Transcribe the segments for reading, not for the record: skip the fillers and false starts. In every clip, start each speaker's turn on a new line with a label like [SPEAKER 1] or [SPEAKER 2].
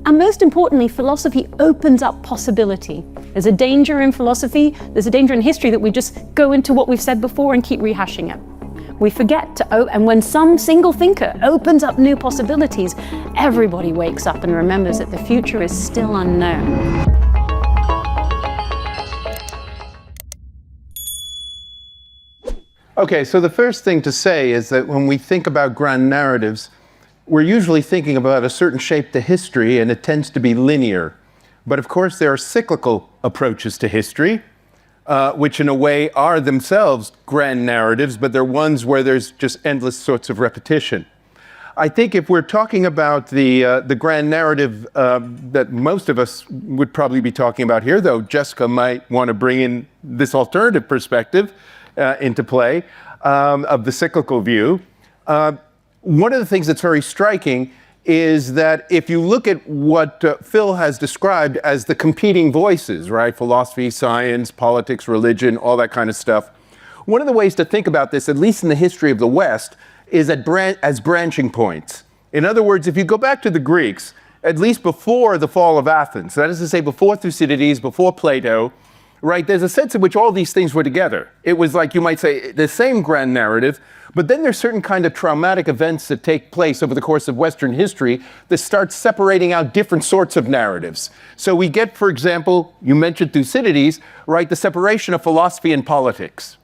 [SPEAKER 1] And most importantly, philosophy opens up possibility. There's a danger in philosophy, there's a danger in history that we just go into what we've said before and keep rehashing it. We forget to, and when some single thinker opens up new possibilities, everybody wakes up and remembers that the future is still unknown.
[SPEAKER 2] Okay, so the first thing to say is that when we think about grand narratives, we're usually thinking about a certain shape to history, and it tends to be linear. But of course, there are cyclical approaches to history, which in a way are themselves grand narratives, but they're ones where there's just endless sorts of repetition. I think if we're talking about the grand narrative that most of us would probably be talking about here, though Jessica might want to bring in this alternative perspective into play of the cyclical view, one of the things that's very striking is that if you look at what Phil has described as the competing voices, right? Philosophy, science, politics, religion, all that kind of stuff. One of the ways to think about this, at least in the history of the West, is as branching points. In other words, if you go back to the Greeks, at least before the fall of Athens, that is to say before Thucydides, before Plato, right, there's a sense in which all these things were together. It was like, you might say, the same grand narrative, but then there's certain kind of traumatic events that take place over the course of Western history that start separating out different sorts of narratives. So we get, for example, you mentioned Thucydides, right, the separation of philosophy and politics,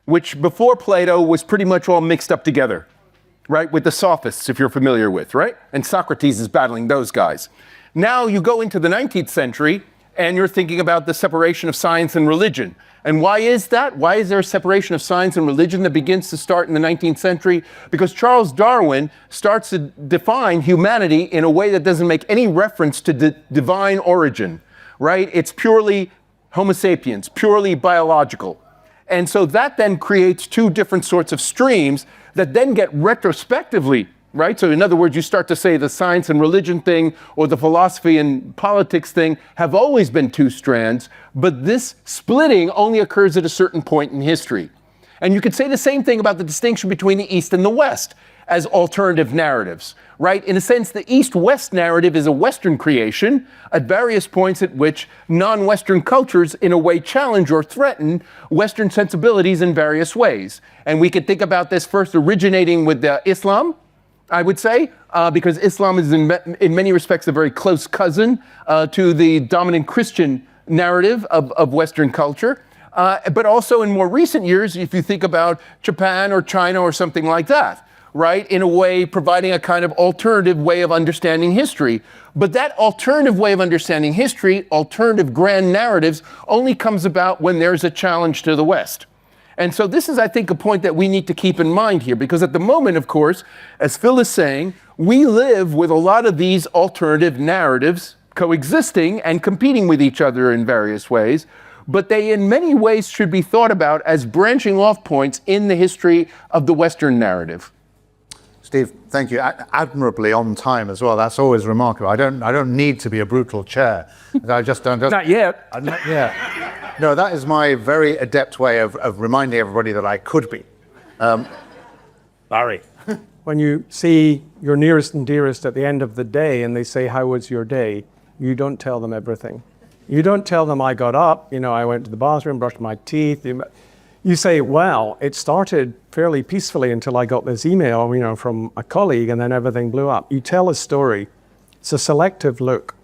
[SPEAKER 2] which before Plato was pretty much all mixed up together, right, with the sophists, if you're familiar with, right? And Socrates is battling those guys. Now you go into the 19th century, and you're thinking about the separation of science and religion. And why is that? Why is there a separation of science and religion that begins to start in the 19th century? Because Charles Darwin starts to define humanity in a way that doesn't make any reference to the divine origin, right? It's purely Homo sapiens, purely biological. And so that then creates two different sorts of streams that then get retrospectively, right? So in other words, you start to say the science and religion thing or the philosophy and politics thing have always been two strands, but this splitting only occurs at a certain point in history. And you could say the same thing about the distinction between the East and the West as alternative narratives, right? In a sense, the East-West narrative is a Western creation at various points at which non-Western cultures in a way challenge or threaten Western sensibilities in various ways. And we could think about this first originating with Islam, I would say, because Islam is in many respects a very close cousin to the dominant Christian narrative of Western culture. But also in more recent years, if you think about Japan or China or something like that, right, in a way providing a kind of alternative way of understanding history. But that alternative way of understanding history, alternative grand narratives, only comes about when there's a challenge to the West. And so this is, I think, a point that we need to keep in mind here, because at the moment, of course, as Phil is saying, we live with a lot of these alternative narratives coexisting and competing with each other in various ways, but they in many ways should be thought about as branching off points in the history of the Western narrative.
[SPEAKER 3] Steve, thank you. Admirably on time as well. That's always remarkable. I don't need to be a brutal chair. I just don't.
[SPEAKER 4] Not yet.
[SPEAKER 3] Not yet. No, that is my very adept way of reminding everybody that I could be.
[SPEAKER 4] Barry. When you see your nearest and dearest at the end of the day and they say, "How was your day?" you don't tell them everything. You don't tell them, "I got up, I went to the bathroom, brushed my teeth." You say, "Well, it started fairly peacefully until I got this email, from a colleague, and then everything blew up." You tell a story. It's a selective look.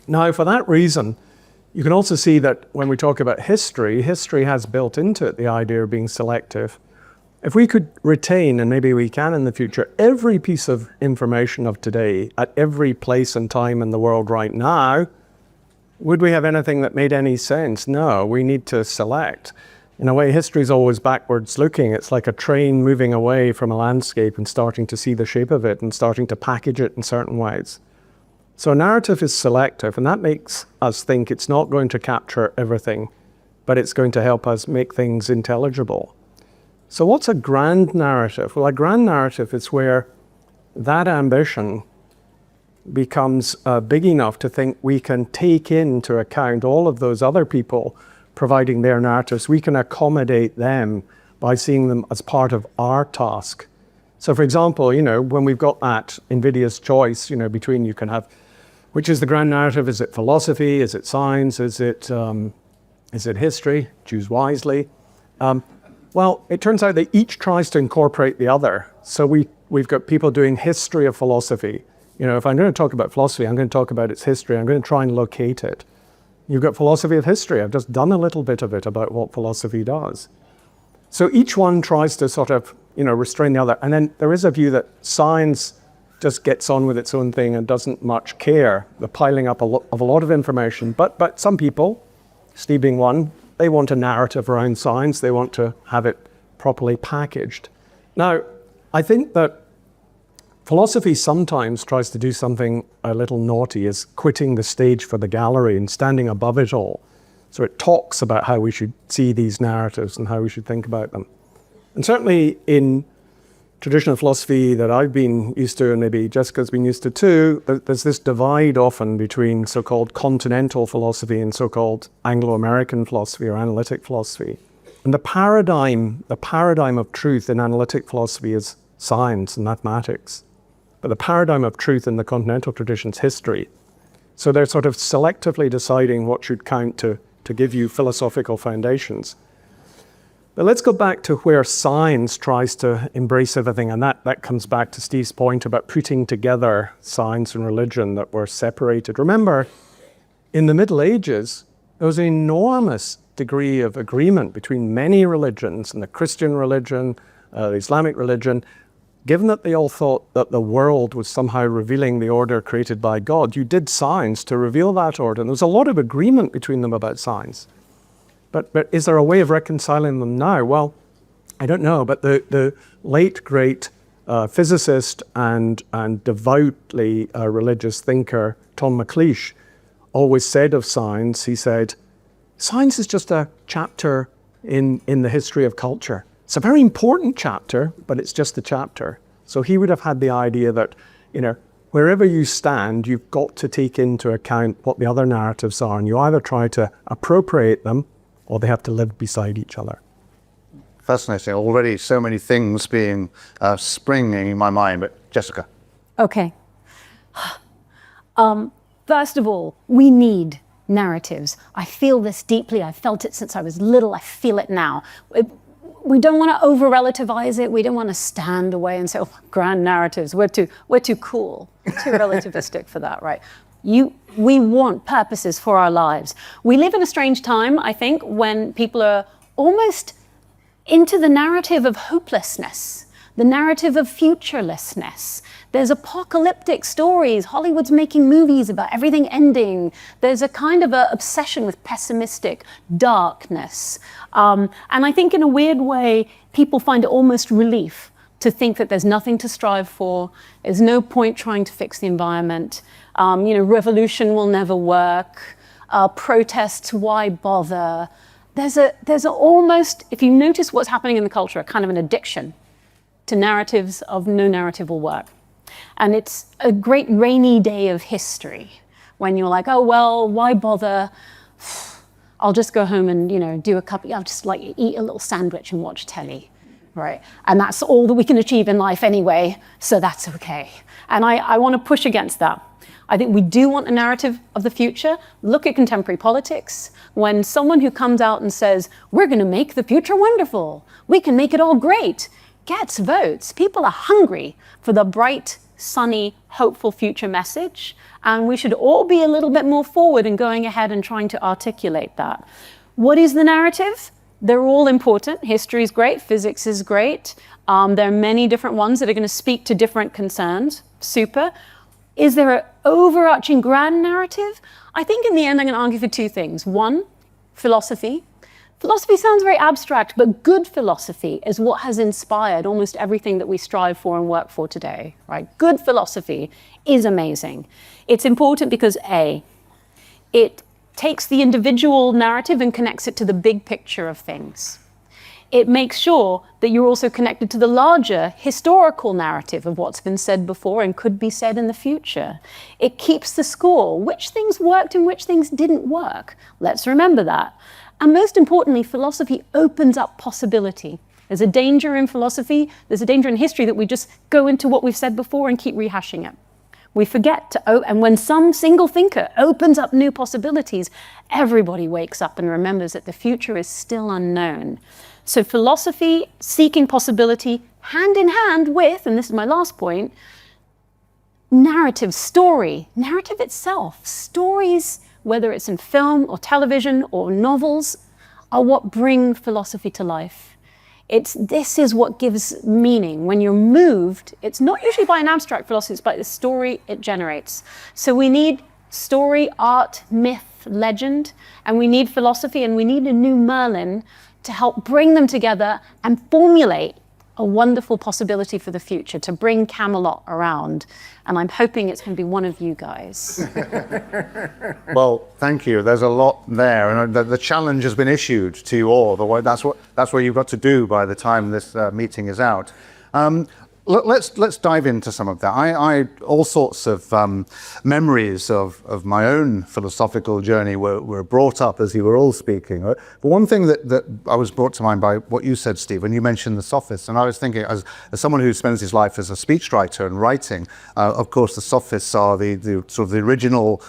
[SPEAKER 4] Now, for that reason, you can also see that when we talk about history has built into it the idea of being selective. If we could retain, and maybe we can in the future, every piece of information of today at every place and time in the world right now, would we have anything that made any sense? No, we need to select. In a way, history is always backwards looking. It's like a train moving away from a landscape and starting to see the shape of it and starting to package it in certain ways. So narrative is selective, and that makes us think it's not going to capture everything, but it's going to help us make things intelligible. So what's a grand narrative? Well, a grand narrative is where that ambition becomes big enough to think we can take into account all of those other people providing their narratives. We can accommodate them by seeing them as part of our task. So for example, when we've got that invidious choice, between you can have Which is the grand narrative? Is it philosophy? Is it science? Is it history? Choose wisely. Well, it turns out that each tries to incorporate the other. So we've got people doing history of philosophy. You know, if I'm going to talk about philosophy, I'm going to talk about its history. I'm going to try and locate it. You've got philosophy of history. I've just done a little bit of it about what philosophy does. So each one tries to sort of, restrain the other. And then there is a view that science just gets on with its own thing and doesn't much care. The piling up of a lot of information. But some people, Steve being one, they want a narrative around science. They want to have it properly packaged. Now, I think that philosophy sometimes tries to do something a little naughty, is quitting the stage for the gallery and standing above it all. So it talks about how we should see these narratives and how we should think about them. And certainly in traditional philosophy that I've been used to, and maybe Jessica's been used to too, there's this divide often between so-called continental philosophy and so-called Anglo-American philosophy or analytic philosophy. And the paradigm of truth in analytic philosophy is science and mathematics. But the paradigm of truth in the continental tradition is history. So they're sort of selectively deciding what should count to give you philosophical foundations. But let's go back to where science tries to embrace everything, and that comes back to Steve's point about putting together science and religion that were separated. Remember, in the Middle Ages, there was an enormous degree of agreement between many religions, and the Christian religion, the Islamic religion, given that they all thought that the world was somehow revealing the order created by God. You did science to reveal that order, and there was a lot of agreement between them about science. But is there a way of reconciling them now? Well, I don't know, but the late, great physicist and devoutly religious thinker, Tom McLeish, always said of science, he said, science is just a chapter in the history of culture. It's a very important chapter, but it's just a chapter. So he would have had the idea that, wherever you stand, you've got to take into account what the other narratives are, and you either try to appropriate them or they have to live beside each other.
[SPEAKER 3] Fascinating. Already so many things being springing in my mind, but Jessica.
[SPEAKER 1] Okay. First of all, we need narratives. I feel this deeply. I felt it since I was little. I feel it now. We don't want to over-relativize it. We don't want to stand away and say, oh, grand narratives. We're too cool, too relativistic for that, right? We want purposes for our lives. We live in a strange time, I think, when people are almost into the narrative of hopelessness, the narrative of futurelessness. There's apocalyptic stories. Hollywood's making movies about everything ending. There's a kind of a obsession with pessimistic darkness. And I think in a weird way, people find it almost relief to think that there's nothing to strive for. There's no point trying to fix the environment. Revolution will never work. Protests, why bother? There's a almost, if you notice what's happening in the culture, a kind of an addiction to narratives of no narrative will work. And it's a great rainy day of history when you're like, oh, well, why bother? I'll just go home and, I'll just eat a little sandwich and watch telly, right? And that's all that we can achieve in life anyway, so that's okay. And I want to push against that. I think we do want a narrative of the future. Look at contemporary politics. When someone who comes out and says, we're going to make the future wonderful, we can make it all great, gets votes. People are hungry for the bright, sunny, hopeful future message. And we should all be a little bit more forward in going ahead and trying to articulate that. What is the narrative? They're all important. History is great. Physics is great. There are many different ones that are going to speak to different concerns. Super. Is there an overarching grand narrative? I think in the end, I'm going to argue for two things. One, philosophy. Philosophy sounds very abstract, but good philosophy is what has inspired almost everything that we strive for and work for today, right? Good philosophy is amazing. It's important because A, it takes the individual narrative and connects it to the big picture of things. It makes sure that you're also connected to the larger historical narrative of what's been said before and could be said in the future. It keeps the score, which things worked and which things didn't work. Let's remember that. And most importantly, philosophy opens up possibility. There's a danger in philosophy, there's a danger in history that we just go into what we've said before and keep rehashing it. We forget to, and when some single thinker opens up new possibilities, everybody wakes up and remembers that the future is still unknown. So philosophy, seeking possibility, hand in hand with, and this is my last point, narrative, story, narrative itself. Stories, whether it's in film or television or novels, are what bring philosophy to life. This is what gives meaning. When you're moved, it's not usually by an abstract philosophy, it's by the story it generates. So we need story, art, myth, legend, and we need philosophy, and we need a new Merlin to help bring them together and formulate a wonderful possibility for the future, to bring Camelot around. And I'm hoping it's going to be one of you guys.
[SPEAKER 3] Well, thank you. There's a lot there, and the challenge has been issued to you all. That's what you've got to do by the time this meeting is out. Let's dive into some of that. I all sorts of memories of my own philosophical journey were brought up as you were all speaking. But one thing that I was brought to mind by what you said, Steve, when you mentioned the sophists, and I was thinking, as someone who spends his life as a speechwriter and writing, of course the sophists are the sort of the original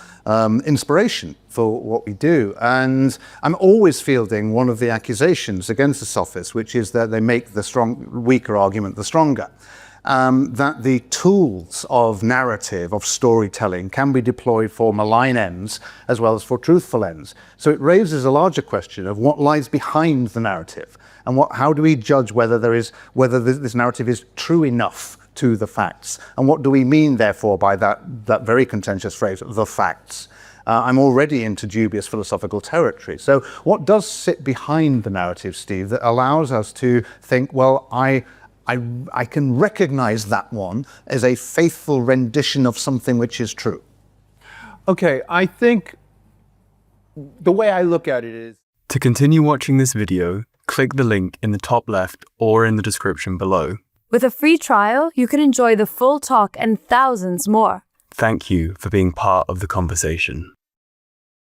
[SPEAKER 3] inspiration for what we do. And I'm always fielding one of the accusations against the sophists, which is that they make the weaker argument the stronger. That the tools of narrative, of storytelling, can be deployed for malign ends as well as for truthful ends. So it raises a larger question of what lies behind the narrative, and how do we judge whether this narrative is true enough to the facts, and what do we mean therefore by that very contentious phrase, the facts. I'm already into dubious philosophical territory. So what does sit behind the narrative, Steve, that allows us to think, well, I can recognize that one as a faithful rendition of something which is true?
[SPEAKER 2] Okay, I think the way I look at it is...
[SPEAKER 5] To continue watching this video, click the link in the top left or in the description below.
[SPEAKER 6] With a free trial, you can enjoy the full talk and thousands more.
[SPEAKER 5] Thank you for being part of the conversation.